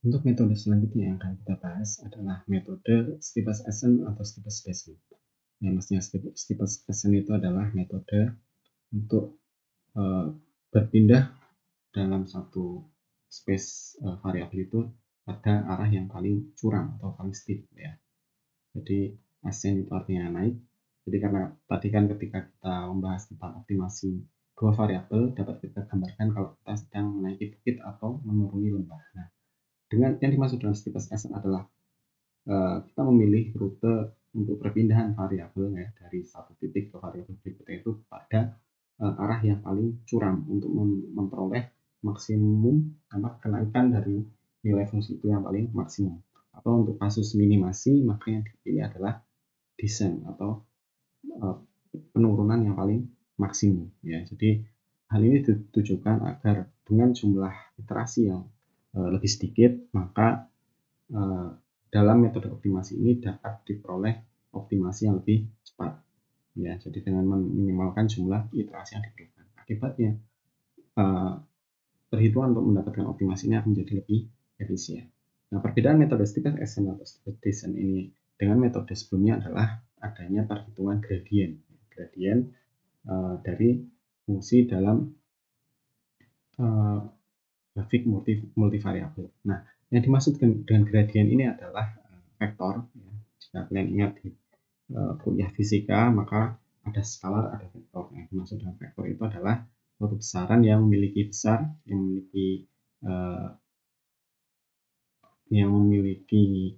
Untuk metode selanjutnya yang akan kita bahas adalah metode Steepest Ascent atau Steepest Descent. Yang maksudnya Steepest Ascent itu adalah metode untuk berpindah dalam satu space variabel itu pada arah yang paling curam atau paling steep ya. Jadi ascent itu artinya naik. Jadi karena tadi kan ketika kita membahas tentang optimasi dua variabel, dapat kita gambarkan kalau kita sedang menaiki bukit atau menuruni lembah. Nah, dengan yang dimaksud dengan steepest ascent adalah kita memilih rute untuk perpindahan variabel ya, dari satu titik ke variabel berikutnya itu pada arah yang paling curam untuk memperoleh maksimum kenaikan dari nilai fungsi itu yang paling maksimum. Atau untuk kasus minimasi, maka yang dipilih adalah descent atau penurunan yang paling maksimum ya. Jadi hal ini ditujukan agar dengan jumlah iterasi yang lebih sedikit, maka dalam metode optimasi ini dapat diperoleh optimasi yang lebih cepat ya. Jadi dengan meminimalkan jumlah iterasi yang diperlukan, akibatnya perhitungan untuk mendapatkan optimasi ini akan menjadi lebih efisien. Nah, perbedaan metode Steepest Ascent atau Steepest Descent ini dengan metode sebelumnya adalah adanya perhitungan gradien dari fungsi dalam grafik multivariabel. Nah, yang dimaksud dengan gradien ini adalah vektor. Ya. Jika kalian ingat di kuliah fisika, maka ada skalar, ada vektor. Yang dimaksud dengan vektor itu adalah suatu besaran yang memiliki besar, yang memiliki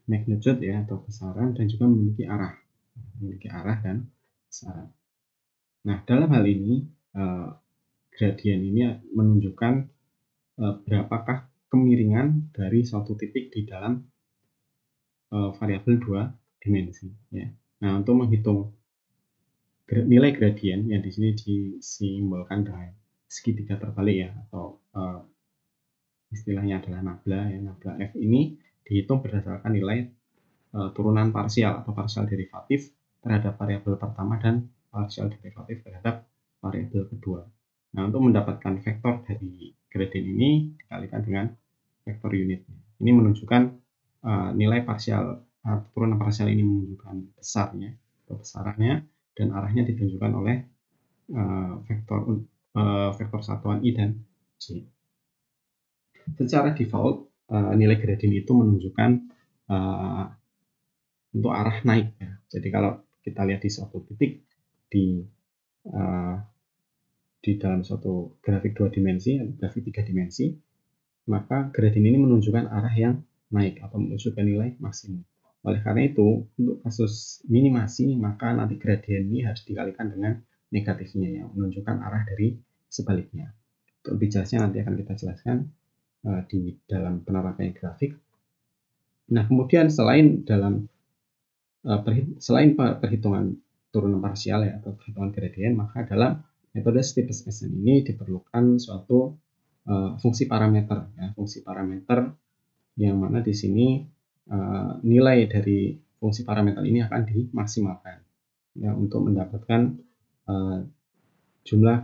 magnitude ya atau besaran, dan juga memiliki arah dan besaran. Nah, dalam hal ini gradien ini menunjukkan berapakah kemiringan dari suatu titik di dalam variabel dua dimensi ya. Nah, untuk menghitung nilai gradien yang di sini disimbolkan dengan segitiga terbalik ya, atau istilahnya adalah nabla ya. Nabla F ini dihitung berdasarkan nilai turunan parsial atau parsial derivatif terhadap variabel pertama dan parsial derivatif terhadap variabel kedua. Nah, untuk mendapatkan vektor dari gradien ini dikalikan dengan vektor unitnya. Ini menunjukkan nilai parsial, turunan parsial ini menunjukkan besarnya atau besarannya, dan arahnya ditunjukkan oleh vektor satuan I dan J. Secara default, nilai gradien itu menunjukkan untuk arah naik ya. Jadi kalau kita lihat di suatu titik di dalam suatu grafik 2 dimensi atau grafik 3 dimensi, maka gradien ini menunjukkan arah yang naik atau menunjukkan nilai maksimum. Oleh karena itu, untuk kasus minimasi, maka nanti gradien ini harus dikalikan dengan negatifnya yang menunjukkan arah dari sebaliknya. Untuk lebih jelasnya nanti akan kita jelaskan di dalam penerapan grafik. Nah, kemudian selain perhitungan turunan parsial ya, atau perhitungan gradien, maka dalam metode Steepest Ascent ini diperlukan suatu fungsi parameter ya, fungsi parameter yang mana di sini nilai dari fungsi parameter ini akan dimaksimalkan ya, untuk mendapatkan jumlah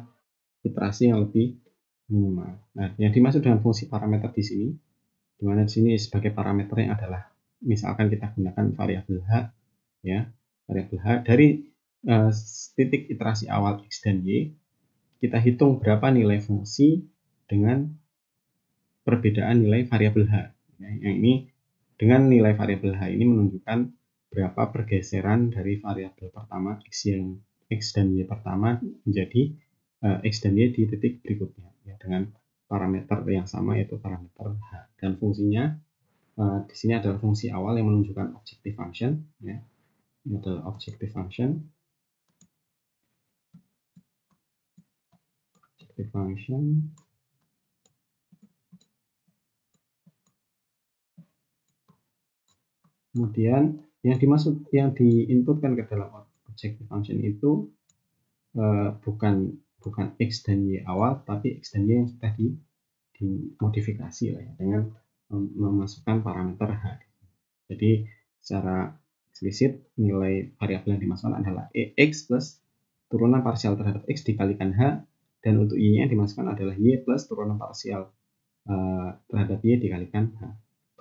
iterasi yang lebih minimal. Nah, yang dimaksud dengan fungsi parameter di sini, di mana di sini sebagai parameternya adalah misalkan kita gunakan variabel H ya, variabel H dari titik iterasi awal X dan Y, kita hitung berapa nilai fungsi dengan perbedaan nilai variabel H. Ya, yang ini dengan nilai variabel H ini menunjukkan berapa pergeseran dari variabel pertama X dan Y pertama menjadi X dan Y di titik berikutnya ya, dengan parameter yang sama yaitu parameter H. Dan fungsinya di sini adalah fungsi awal yang menunjukkan objective function ya. Ini adalah objective function. Kemudian yang diinputkan ke dalam objective function itu bukan X dan Y awal, tapi X dan Y yang sudah dimodifikasi lah ya, dengan memasukkan parameter H. Jadi secara eksplisit nilai variabel yang dimasukkan adalah X plus turunan parsial terhadap X dikalikan H, dan untuk Y-nya dimasukkan adalah Y plus turunan parsial terhadap Y dikalikan H.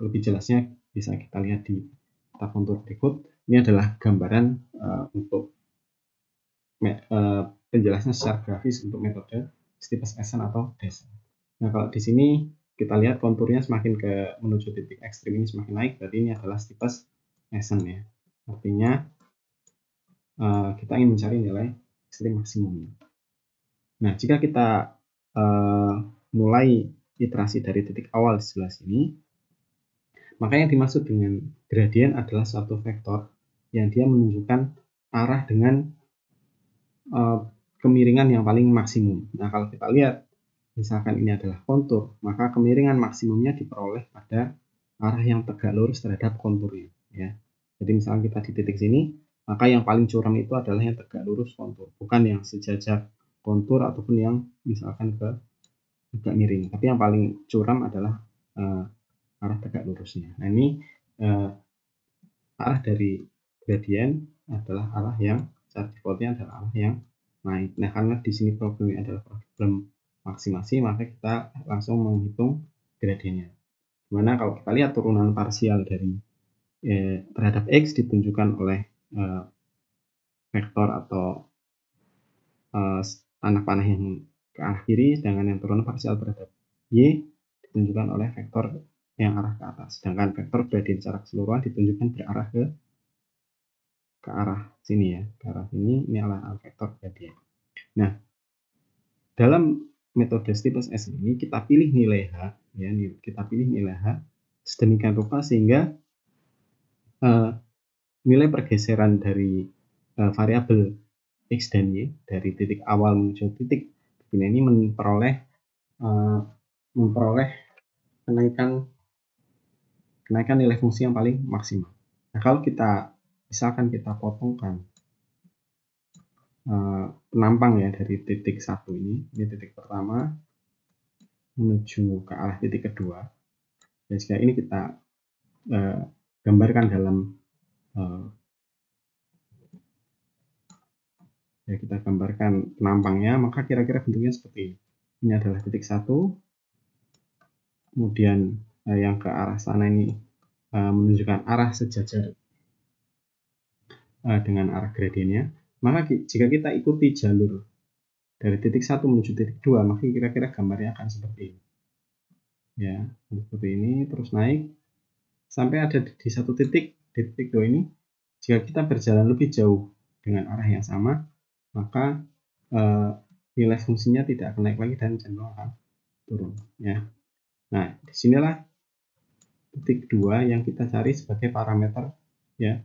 Lebih jelasnya bisa kita lihat di tata kontur berikut. Ini adalah gambaran untuk penjelasan secara grafis untuk metode steepest ascent atau descent. Nah, kalau di sini kita lihat konturnya semakin menuju titik ekstrim ini semakin naik, berarti ini adalah steepest ascent ya. Artinya kita ingin mencari nilai ekstrim maksimum. Nah, jika kita mulai iterasi dari titik awal di sebelah sini, maka yang dimaksud dengan gradien adalah suatu vektor yang dia menunjukkan arah dengan kemiringan yang paling maksimum. Nah, kalau kita lihat, misalkan ini adalah kontur, maka kemiringan maksimumnya diperoleh pada arah yang tegak lurus terhadap konturnya. Ya. Jadi misalkan kita di titik sini, maka yang paling curam itu adalah yang tegak lurus kontur, bukan yang sejajar kontur ataupun yang misalkan ke agak miring. Tapi yang paling curam adalah arah tegak lurusnya. Nah, ini arah dari gradien adalah arah yang secara defaultnya adalah arah yang naik. Nah, karena di sini problemnya adalah problem maksimasi, maka kita langsung menghitung gradiennya. Dimana kalau kita lihat turunan parsial dari terhadap X ditunjukkan oleh vektor atau anak panah yang ke arah kiri, sedangkan yang turunan parsial terhadap Y ditunjukkan oleh vektor yang arah ke atas. Sedangkan vektor gradien secara keseluruhan ditunjukkan berarah ke arah sini ya, ke arah sini. Ini adalah vektor gradien. Nah, dalam metode steepest ascent ini kita pilih nilai H, ya, kita pilih nilai H sedemikian rupa sehingga nilai pergeseran dari variabel X dan Y dari titik awal menuju titik ini memperoleh kenaikan nilai fungsi yang paling maksimal. Nah, kalau kita misalkan kita potongkan penampang ya dari titik 1 ini titik pertama menuju ke arah titik kedua. Dan jika ini kita gambarkan dalam ya kita gambarkan penampangnya, maka kira-kira bentuknya seperti ini. Ini adalah titik 1, kemudian yang ke arah sana ini menunjukkan arah sejajar dengan arah gradiennya. Maka jika kita ikuti jalur dari titik 1 menuju titik 2, maka kira-kira gambarnya akan seperti ini. Ya, seperti ini, terus naik sampai ada di satu titik, di titik 2 ini. Jika kita berjalan lebih jauh dengan arah yang sama, maka nilai fungsinya tidak akan naik lagi dan cenderung akan turun. Ya. Nah, disinilah titik 2 yang kita cari sebagai parameter, ya,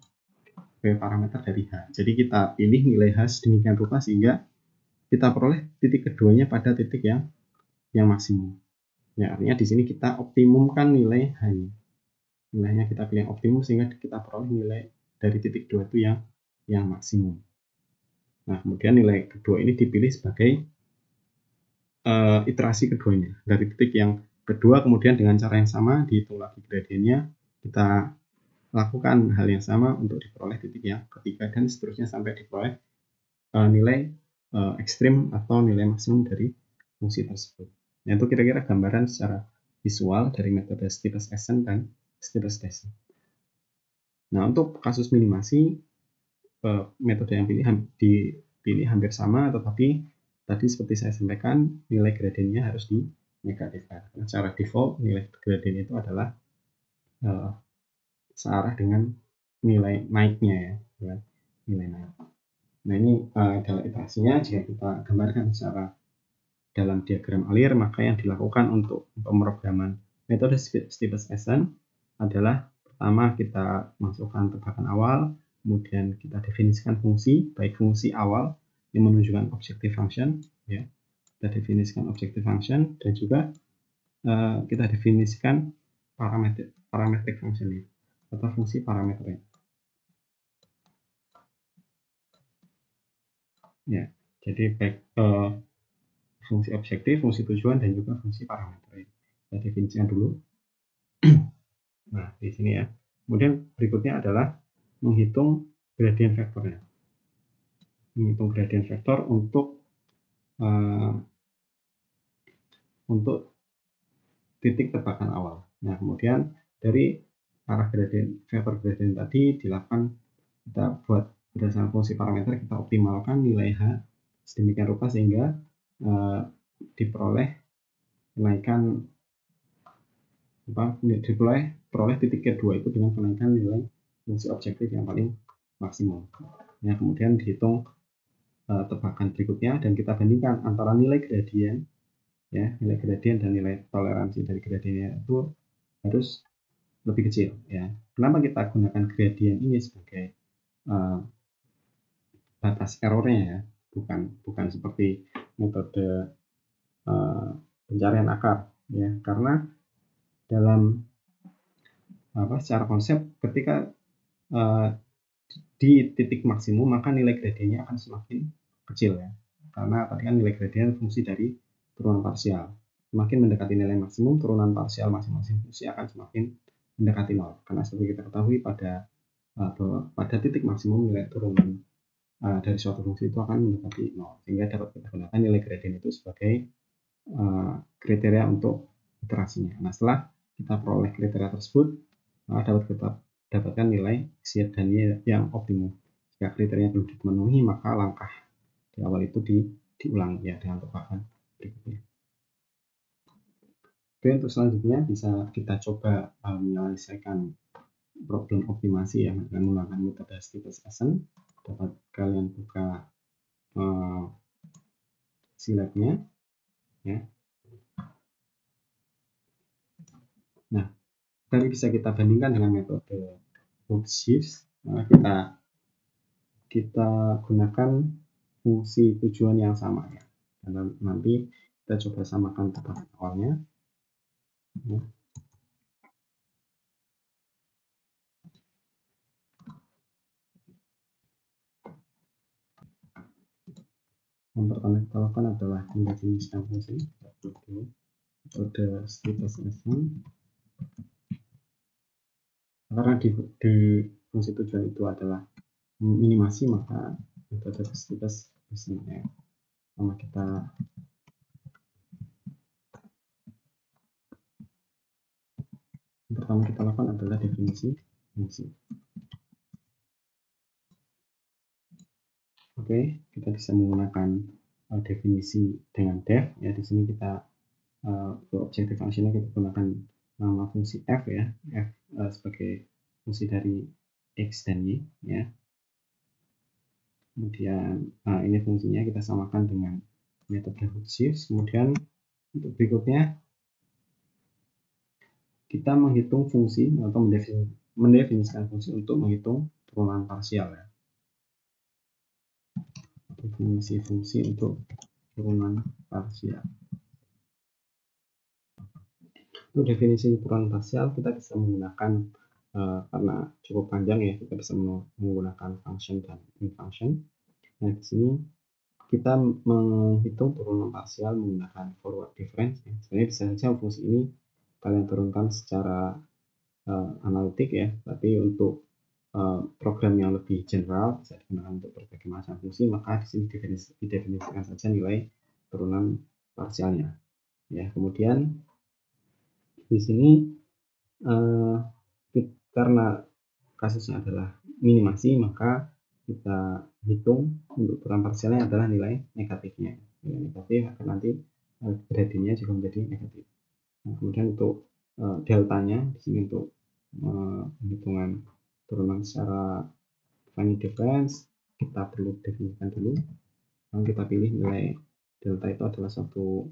sebagai parameter dari H. Jadi kita pilih nilai H sedemikian rupa sehingga kita peroleh titik keduanya pada titik yang maksimum. Ya, artinya di sini kita optimumkan nilai H-nya. Nilainya kita pilih yang optimum sehingga kita peroleh nilai dari titik 2 itu yang maksimum. Nah, kemudian nilai kedua ini dipilih sebagai iterasi keduanya. Dari titik yang kedua, kemudian dengan cara yang sama dihitung lagi gradiennya, kita lakukan hal yang sama untuk diperoleh titik yang ketiga dan seterusnya sampai diperoleh nilai ekstrim atau nilai maksimum dari fungsi tersebut. Nah, itu kira-kira gambaran secara visual dari metode steepest ascent dan steepest descent. Nah, untuk kasus minimasi, metode yang dipilih hampir sama, tetapi tadi seperti saya sampaikan, nilai gradiennya harus dinegatifkan. Nah, secara default, nilai gradien itu adalah searah dengan nilai naiknya ya, nilai naik. Nah, ini adalah iterasinya. Jika kita gambarkan secara dalam diagram alir, maka yang dilakukan untuk pemrograman metode steepest ascent adalah pertama kita masukkan tebakan awal, kemudian kita definisikan fungsi, baik fungsi awal yang menunjukkan objective function, ya, kita definisikan objective function dan juga kita definisikan parametric function atau fungsi parameternya. Ya, jadi baik fungsi objektif, fungsi tujuan, dan juga fungsi parameter. Kita definisikan dulu. Nah, di sini ya. Kemudian berikutnya adalah menghitung gradien vektornya. Menghitung gradien vektor untuk titik tebakan awal. Nah, kemudian dari arah gradient, vektor gradient tadi dilakukan, kita buat berdasarkan fungsi parameter, kita optimalkan nilai H sedemikian rupa sehingga diperoleh kenaikan diperoleh titik kedua itu dengan kenaikan nilai fungsi objektif yang paling maksimum. Nah, kemudian dihitung tebakan berikutnya dan kita bandingkan antara nilai gradien, ya, nilai gradien dan nilai toleransi dari gradiennya itu harus lebih kecil, ya. Kenapa kita gunakan gradien ini sebagai batas errornya, ya, bukan seperti metode pencarian akar, ya, karena dalam secara konsep ketika di titik maksimum maka nilai gradiennya akan semakin kecil, ya, karena tadi kan nilai gradien fungsi dari turunan parsial. Semakin mendekati nilai maksimum, turunan parsial masing-masing fungsi akan semakin mendekati nol, karena seperti kita ketahui pada titik maksimum nilai turunan dari suatu fungsi itu akan mendekati nol, sehingga dapat kita gunakan nilai gradien itu sebagai kriteria untuk iterasinya. Nah, setelah kita peroleh kriteria tersebut, dapat kita dapatkan nilai X dan Y yang optimum. Jika kriteria belum dipenuhi, maka langkah di awal itu diulang, ya, dengan tebakan berikutnya. Oke, untuk selanjutnya bisa kita coba menyelesaikan problem optimasi yang menggunakan metode Stephenson. Dapat kalian buka slide-nya, ya. Nah, tadi bisa kita bandingkan dengan metode Hook-Schiff. Kita gunakan fungsi tujuan yang sama, ya. Dan nanti kita coba samakan tebakan awalnya. Ya. Yang pertama kita lakukan adalah mendefinisikan fungsi metode Stephenson. Karena di fungsi tujuan itu adalah minimasi, maka metode Stephenson, ya. Pertama kita lakukan adalah definisi fungsi. Oke, kita bisa menggunakan definisi dengan def, ya. Di sini kita objective functionnya kita gunakan nama fungsi f, ya, f sebagai fungsi dari x dan y, ya. Kemudian ini fungsinya kita samakan dengan metode Hook-Schiff. Kemudian untuk berikutnya kita menghitung fungsi atau mendefinisikan fungsi untuk menghitung turunan parsial, ya. Definisi fungsi untuk turunan parsial. Untuk definisi turunan parsial kita bisa menggunakan karena cukup panjang, ya, kita bisa menggunakan function dan in-function. Nah, di sini kita menghitung turunan parsial menggunakan forward difference, ya. Sebenarnya bisa saja fungsi ini kalian turunkan secara analitik, ya, tapi untuk program yang lebih general bisa digunakan untuk berbagai macam fungsi, maka di sini didefinisikan saja nilai turunan parsialnya, ya. Kemudian di sini karena kasusnya adalah minimasi, maka kita hitung untuk turunan parsialnya adalah nilai negatifnya. Nilai negatif akan nanti gradiennya juga menjadi negatif. Nah, kemudian untuk deltanya di sini untuk penghitungan turunan secara finite difference kita perlu definisikan dulu. Lalu kita pilih nilai delta itu adalah satu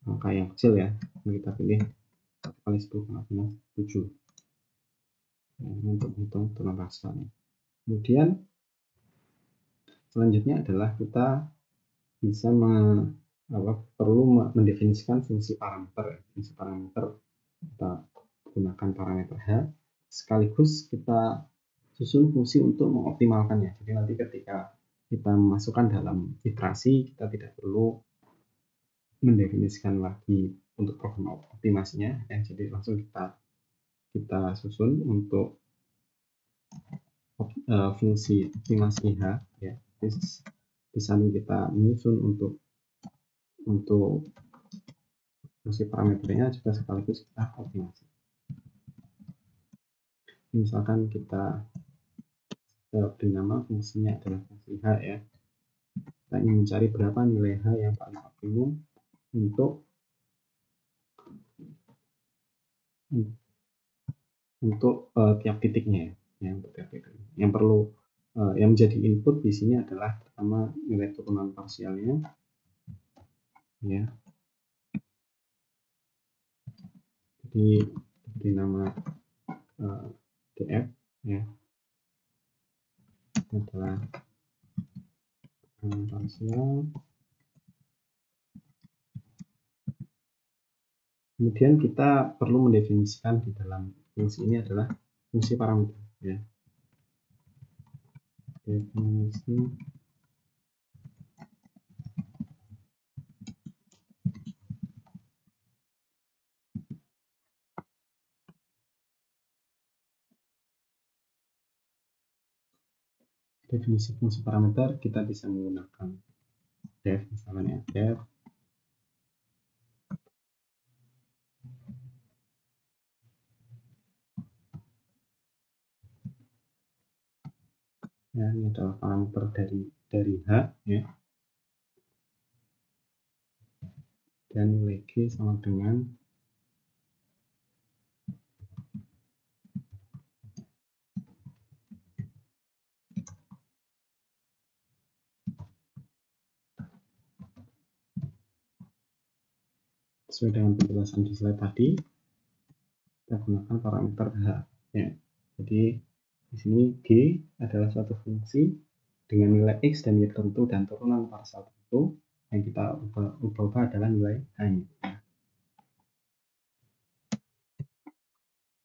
angka yang kecil, ya. Lalu kita pilih 1/10⁻⁷, ya, untuk menghitung turunan parsialnya. Kemudian selanjutnya adalah kita bisa perlu mendefinisikan fungsi parameter. Fungsi parameter kita gunakan parameter H, sekaligus kita susun fungsi untuk mengoptimalkannya. Jadi nanti ketika kita memasukkan dalam iterasi, kita tidak perlu mendefinisikan lagi untuk program optimasinya, ya. Jadi langsung kita susun untuk fungsi optimasi H, ya. Di samping kita menyusun untuk fungsi parameternya juga sekaligus kita optimasi. Misalkan kita beri nama fungsinya adalah fungsi H ya. Kita ingin mencari berapa nilai H yang paling optimum untuk tiap titiknya ya, untuk tiap titiknya. Yang perlu yang menjadi input di sini adalah pertama nilai turunan parsialnya ya. Jadi diberi nama df ya, adalah parsial. Kemudian kita perlu mendefinisikan di dalam fungsi ini adalah fungsi parameter ya. Definisi fungsi parameter kita bisa menggunakan def, misalnya def ya, ini adalah parameter dari H ya, dan nilai G sama dengan sesuai dengan penjelasan di slide tadi, kita gunakan parameter H ya. Jadi di sini G adalah suatu fungsi dengan nilai X dan Y tertentu dan turunan parsial tertentu, yang kita ubah adalah nilai H-nya.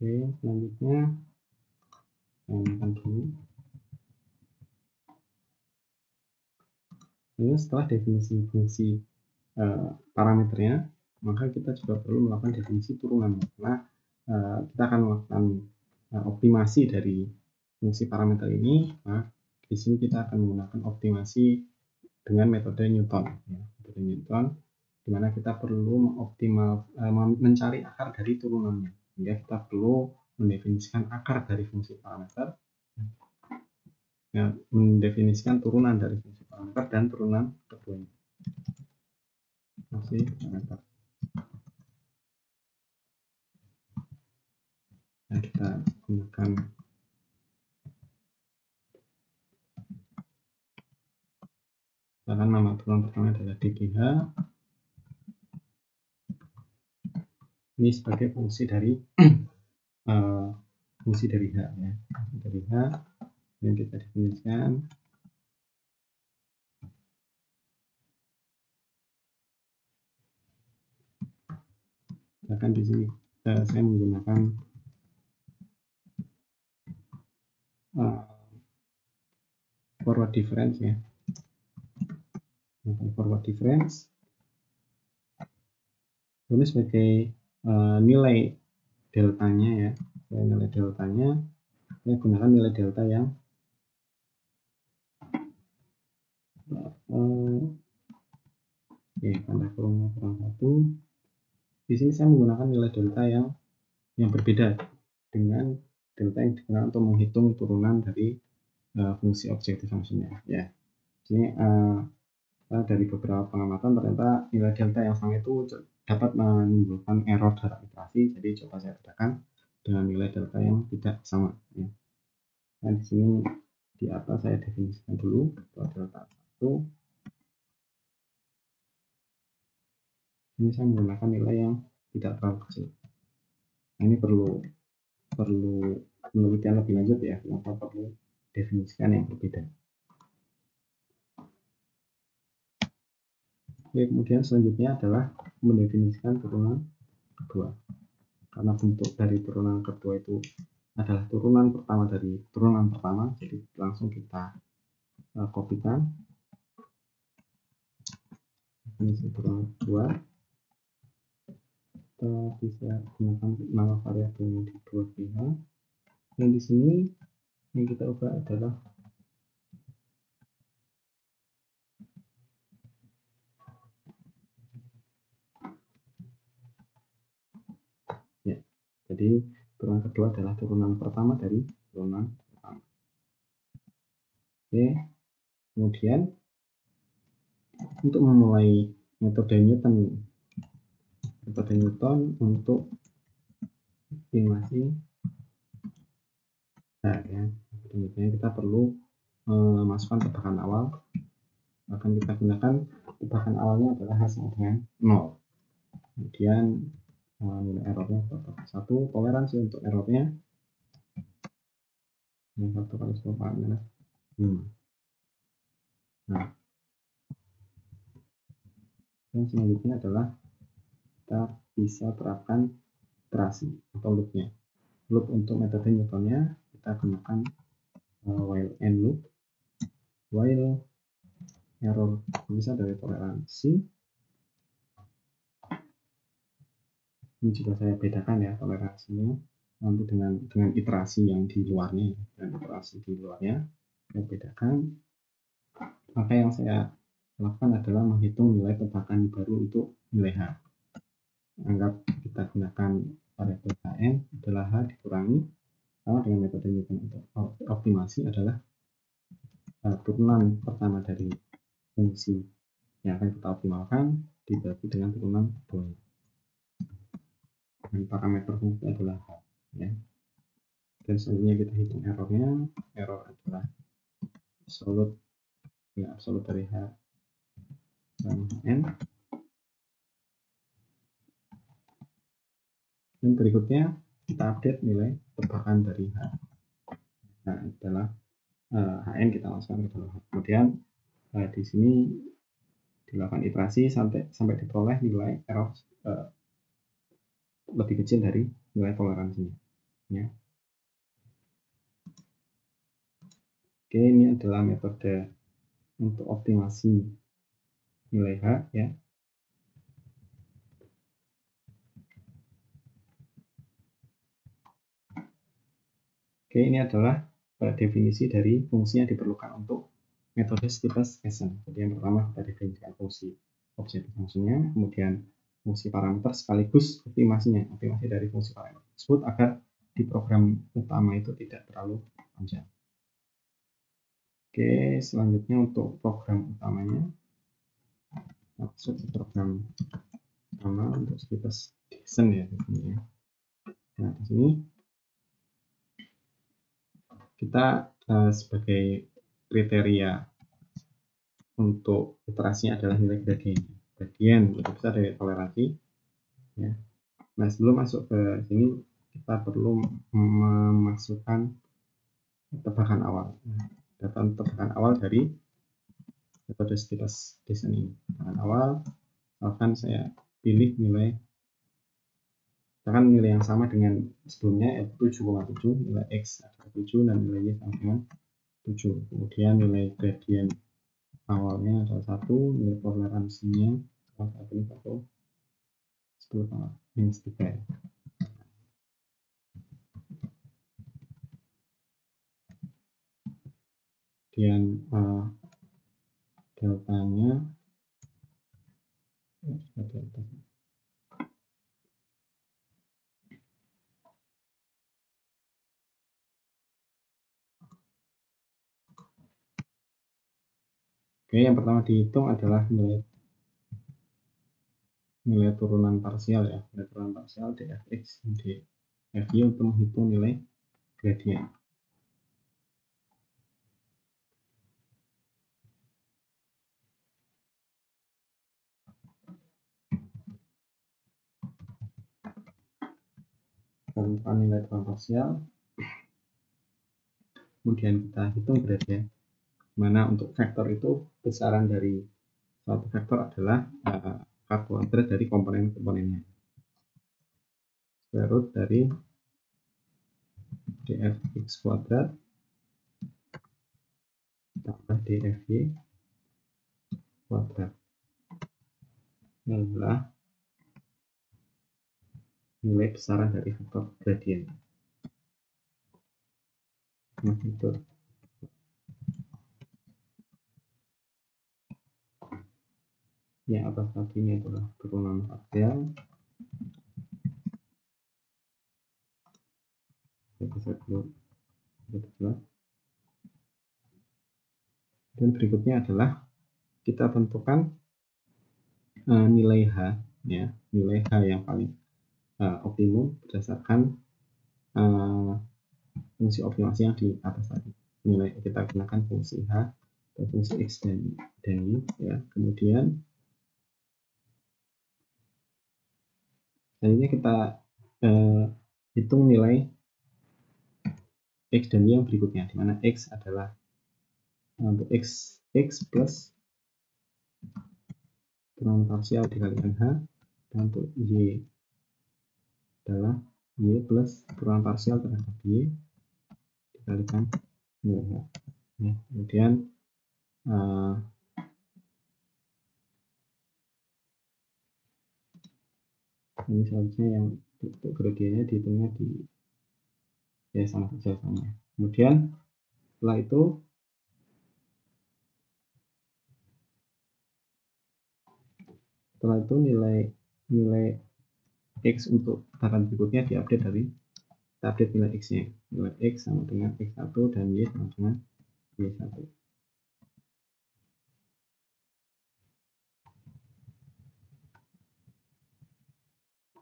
Oke, selanjutnya yang dulu. Ini setelah definisi fungsi parameternya, maka kita juga perlu melakukan definisi turunan. Karena kita akan melakukan optimasi dari fungsi parameter ini. Nah, di sini kita akan menggunakan optimasi dengan metode Newton. Ya, metode Newton, di mana kita perlu mencari akar dari turunannya. Sehingga kita perlu mendefinisikan akar dari fungsi parameter, ya, mendefinisikan turunan dari fungsi parameter dan turunan keduanya. Fungsi parameter. Nah, kita gunakan nama turunan pertama adalah DGH. Ini sebagai fungsi dari fungsi dari H ya. Dari H yang kita definisikan akan di sini saya menggunakan forward difference ya. Forward difference ini sebagai nilai deltanya ya. Nilai deltanya saya gunakan nilai delta yang tanda kurungnya kurang 1. Di sini saya menggunakan nilai delta yang berbeda dengan delta yang digunakan untuk menghitung turunan dari fungsi objective function-nya ya. Sini dari beberapa pengamatan ternyata nilai delta yang sama itu dapat menimbulkan error dalam iterasi. Jadi coba saya bedakan dengan nilai delta yang tidak sama ya. Nah, di sini di atas saya definisikan dulu delta 1. Ini saya menggunakan nilai yang tidak terlalu kecil. Nah, ini perlu penelitian lebih lanjut ya, kenapa perlu definisikan yang berbeda. Oke, kemudian selanjutnya adalah mendefinisikan turunan kedua. Karena bentuk dari turunan kedua itu adalah turunan pertama dari turunan pertama, jadi langsung kita kopikan definisi turunan kedua. Kita bisa gunakan nama variabelnya di dua pihak. Yang di sini yang kita ubah adalah Jadi turunan kedua adalah turunan pertama dari turunan pertama. Oke, kemudian untuk memulai metode Newton untuk estimasi ya, kita perlu memasukkan tebakan awal. Akan kita gunakan tebakan awalnya adalah H sama dengan 0. Kemudian nilai errornya 1, toleransi untuk errornya 1 kali 10 minus 5. Nah, yang selanjutnya adalah kita bisa terapkan iterasi atau loopnya. Loop untuk metode Newtonnya kita gunakan while and loop. While error bisa dari toleransi. Ini juga saya bedakan ya toleransinya nanti dengan iterasi yang di luarnya, saya bedakan. Maka yang saya lakukan adalah menghitung nilai tebakan baru untuk nilai H. Anggap kita gunakan variabel Hn adalah H dikurangi sama dengan metode Newton untuk optimasi adalah turunan pertama dari fungsi yang akan kita optimalkan dibagi dengan turunan kedua. Dan parameter fungsi adalah H. Ya. Dan selanjutnya kita hitung errornya. Error adalah absolut dari H dan N. Dan berikutnya kita update nilai tebakan dari H. Nah, adalah Hn kita masukkan ke dalam H. Kemudian di sini dilakukan iterasi sampai diperoleh nilai error lebih kecil dari nilai toleransinya. Ya. Oke, ini adalah metode untuk optimasi nilai H ya. Oke, ini adalah definisi dari fungsi yang diperlukan untuk metode Steepest-Ascent. Jadi yang pertama kita definisikan fungsi objektif fungsinya, kemudian fungsi parameter sekaligus optimasi dari fungsi parameter tersebut agar di program utama itu tidak terlalu panjang. Oke, selanjutnya untuk program utamanya, masuk ke program utama untuk Steepest-Ascent ya. Nah, di sini kita sebagai kriteria untuk iterasinya adalah nilai gradien itu bisa dari toleransi ya. Nah, sebelum masuk ke sini kita perlu memasukkan tebakan awal. Data tebakan awal dari metode Steepest-Ascent ini. Tebakan awal, misalkan saya pilih nilai yang sama dengan sebelumnya yaitu 7,7, nilai X adalah 7 dan nilai Y sama dengan 7. Kemudian nilai gradien awalnya adalah 1, nilai toleransinya salah satu 10 minus 3 ya. Kemudian deltanya Oke, yang pertama dihitung adalah nilai turunan parsial ya, nilai turunan parsial dfx dan dfy untuk menghitung nilai gradien. Tanpa nilai turunan parsial, kemudian kita hitung gradien, mana untuk vektor itu besaran dari suatu vektor adalah kuadrat dari komponen-komponennya. Square root dari dfx kuadrat tambah dfy kuadrat. Ini adalah nilai besaran dari vektor gradien. Nah, itu. Yang atas tadi ini adalah turunan parsial. Dan berikutnya adalah kita tentukan nilai H, ya, nilai H yang paling optimum berdasarkan fungsi optimasi yang di atas tadi. Nilai kita gunakan fungsi H atau fungsi X dan Y, ya. Kemudian selanjutnya kita hitung nilai X dan Y yang berikutnya, di mana X adalah untuk X plus turunan parsial dikalikan H, dan untuk Y adalah Y plus turunan parsial terhadap Y dikalikan nilai H. Ya, kemudian ini selanjutnya yang untuk gradiennya dihitungnya di ya sama saja sama. Kemudian setelah itu nilai X untuk putaran berikutnya diupdate dari kita update nilai X-nya. Nilai X sama dengan X1 dan Y sama dengan Y1.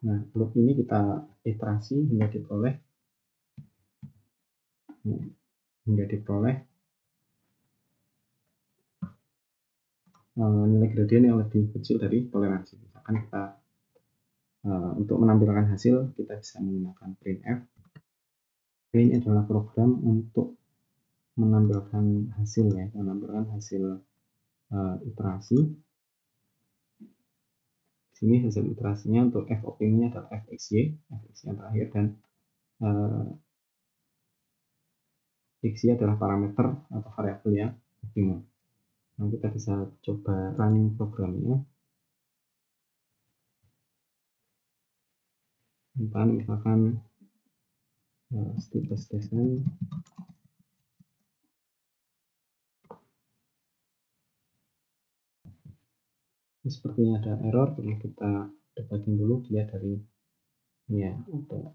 Nah, loop ini kita iterasi hingga diperoleh nilai gradien yang lebih kecil dari toleransi. Misalkan kita untuk menampilkan hasil kita bisa menggunakan printf. Ini adalah program untuk menampilkan hasil, ya, menampilkan hasil iterasi. Sini hasil iterasinya untuk f optimumnya adalah fxy yang terakhir, dan xy adalah parameter atau variabel yang optimum. Nah, kita bisa coba running programnya. Misalkan stateless descent. Sepertinya ada error, perlu kita debugging dulu dia dari ya, untuk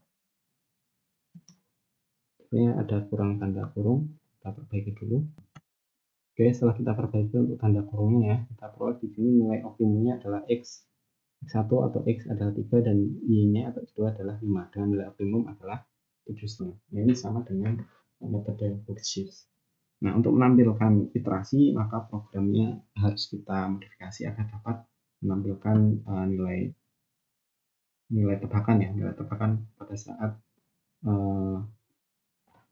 ada kurang tanda kurung, kita perbaiki dulu. Oke, setelah kita perbaiki untuk tanda kurungnya, ya, kita peroleh di sini nilai optimumnya adalah X1 atau X adalah 3 dan Y-nya atau X2 adalah 5, dengan nilai optimum adalah 7,5. Nah, ini sama dengan metode Boxshift. Nah, untuk menampilkan iterasi, maka programnya harus kita modifikasi agar dapat menampilkan nilai tebakan, ya, nilai tebakan pada saat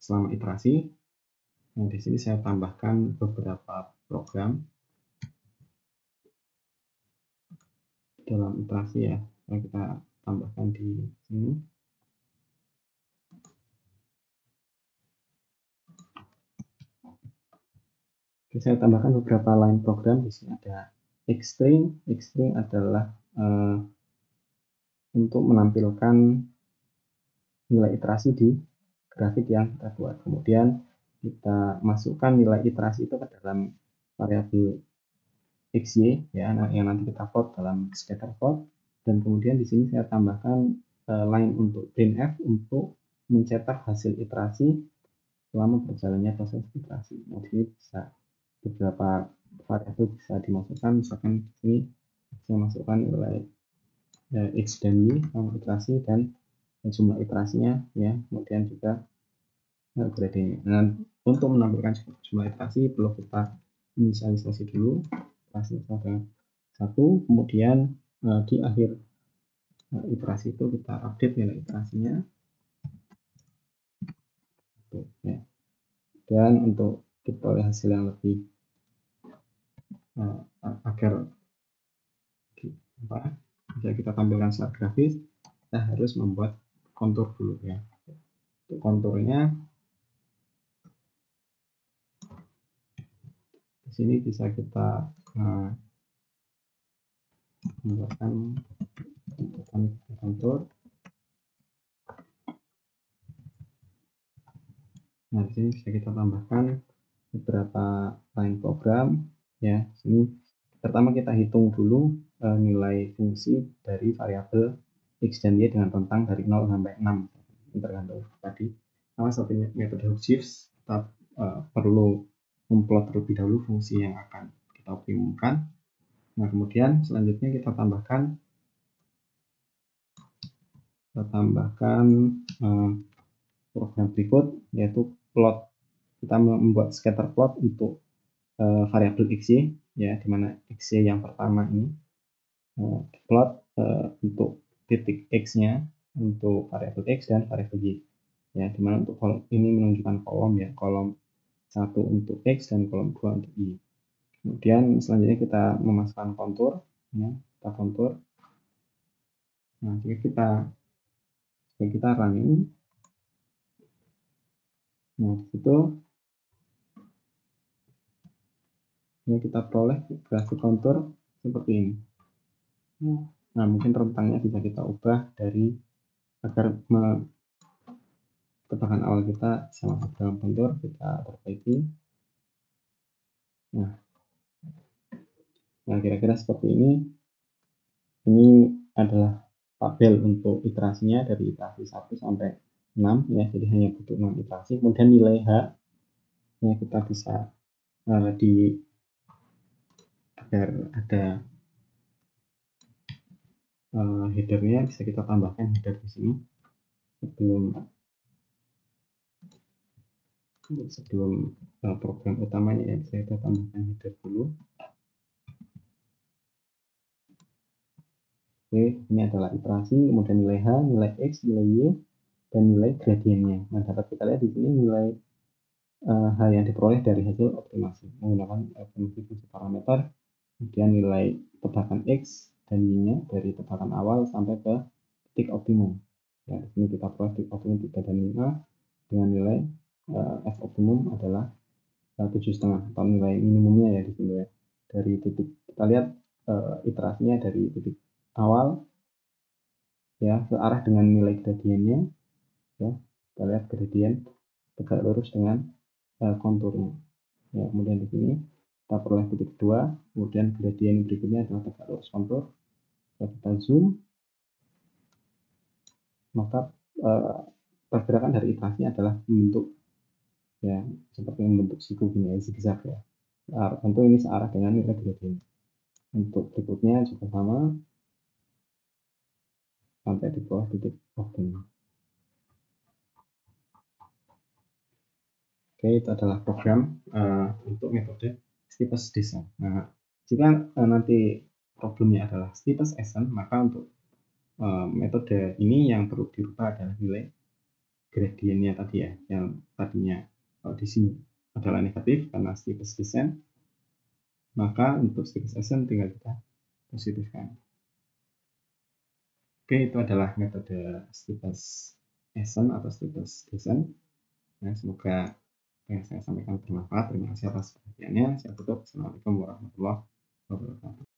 selama iterasi. Nah, di sini saya tambahkan beberapa program dalam iterasi, ya. Kita tambahkan di sini. Saya tambahkan beberapa line program. Di sini ada xstring. Xstring adalah untuk menampilkan nilai iterasi di grafik yang kita buat. Kemudian kita masukkan nilai iterasi itu ke dalam variabel xy, ya, yang nanti kita vote dalam scatter vote. Dan kemudian di sini saya tambahkan line untuk printf untuk mencetak hasil iterasi selama berjalannya proses iterasi. Nah, di sini bisa beberapa variabel bisa dimasukkan. Misalkan di sini saya masukkan nilai X dan Y selama iterasi dan jumlah iterasinya, ya, kemudian juga gradiennya. Nah, untuk menampilkan jumlah iterasi perlu kita inisialisasi dulu iterasi pada 1, kemudian di akhir iterasi itu kita update nilai iterasinya, ya. Dan untuk diperoleh hasil yang lebih agar bisa kita tampilkan secara grafis, kita harus membuat kontur dulu, ya. Untuk konturnya di sini bisa kita membuatkan kontur. Nah, di sini bisa kita tambahkan beberapa line program, ya. Sini pertama kita hitung dulu nilai fungsi dari variabel X dan Y dengan rentang dari 0 sampai 6, tergantung tadi Sama seperti metode Hook-Shift, kita perlu memplot terlebih dahulu fungsi yang akan kita optimumkan. Nah, kemudian selanjutnya kita tambahkan program berikut, yaitu plot. Kita membuat scatter plot untuk variabel xy, ya, dimana xy yang pertama ini plot untuk titik x-nya untuk variabel x dan variabel y, ya, dimana untuk kolom ini menunjukkan kolom, ya, kolom 1 untuk x dan kolom 2 untuk y. Kemudian selanjutnya kita memasukkan kontur, ya, kita kontur. Nah, jika kita running, nah itu ya, kita peroleh grafik kontur seperti ini. Nah, mungkin rentangnya bisa kita ubah dari agar tebakan awal kita sama dalam kontur, kita perbaiki. Nah, kira-kira seperti ini. Ini adalah tabel untuk iterasinya dari iterasi 1 sampai 6, ya, jadi hanya butuh 6 iterasi. Kemudian nilai H, ya, kita bisa agar ada headernya, bisa kita tambahkan header di sini sebelum program utamanya, ya, bisa kita tambahkan header dulu. Oke, ini adalah iterasi, kemudian nilai H, nilai X, nilai Y, dan nilai gradiennya. Nah, dapat kita lihat di sini nilai H yang diperoleh dari hasil optimasi menggunakan optimasi fungsi parameter, kemudian nilai tebakan X dan Y-nya dari tebakan awal sampai ke titik optimum. Ya, di sini kita peroleh titik optimum 3 dan 5 dengan nilai F optimum adalah 7,5 atau nilai minimumnya, ya, di sini, ya. Dari titik kita lihat iterasinya dari titik awal, ya, ke arah dengan nilai gradiennya, ya, kita lihat gradien tegak lurus dengan konturnya, ya. Kemudian di sini kita peroleh titik 2, kemudian gradien berikutnya adalah tegak lurus kontur. Jika kita zoom, maka pergerakan dari iterasinya adalah membentuk, ya, seperti membentuk siku gini, ya, zigzag, ya. Tentu ini searah dengan nilai gradien. Untuk berikutnya juga sama sampai di bawah titik optimum. Oke, itu adalah program untuk metode Stipes Descent. Nah, jika nanti problemnya adalah Stipes Ascent, maka untuk metode ini yang perlu dirubah adalah nilai gradiennya tadi, ya, yang tadinya di sini adalah negatif karena Stipes Descent, maka untuk Stipes Ascent tinggal kita positifkan. Oke, itu adalah metode Stipes Ascent atau Stipes Descent. Nah, semoga yang saya sampaikan bermanfaat. Terima kasih atas perhatiannya. Saya tutup. Assalamualaikum warahmatullahi wabarakatuh.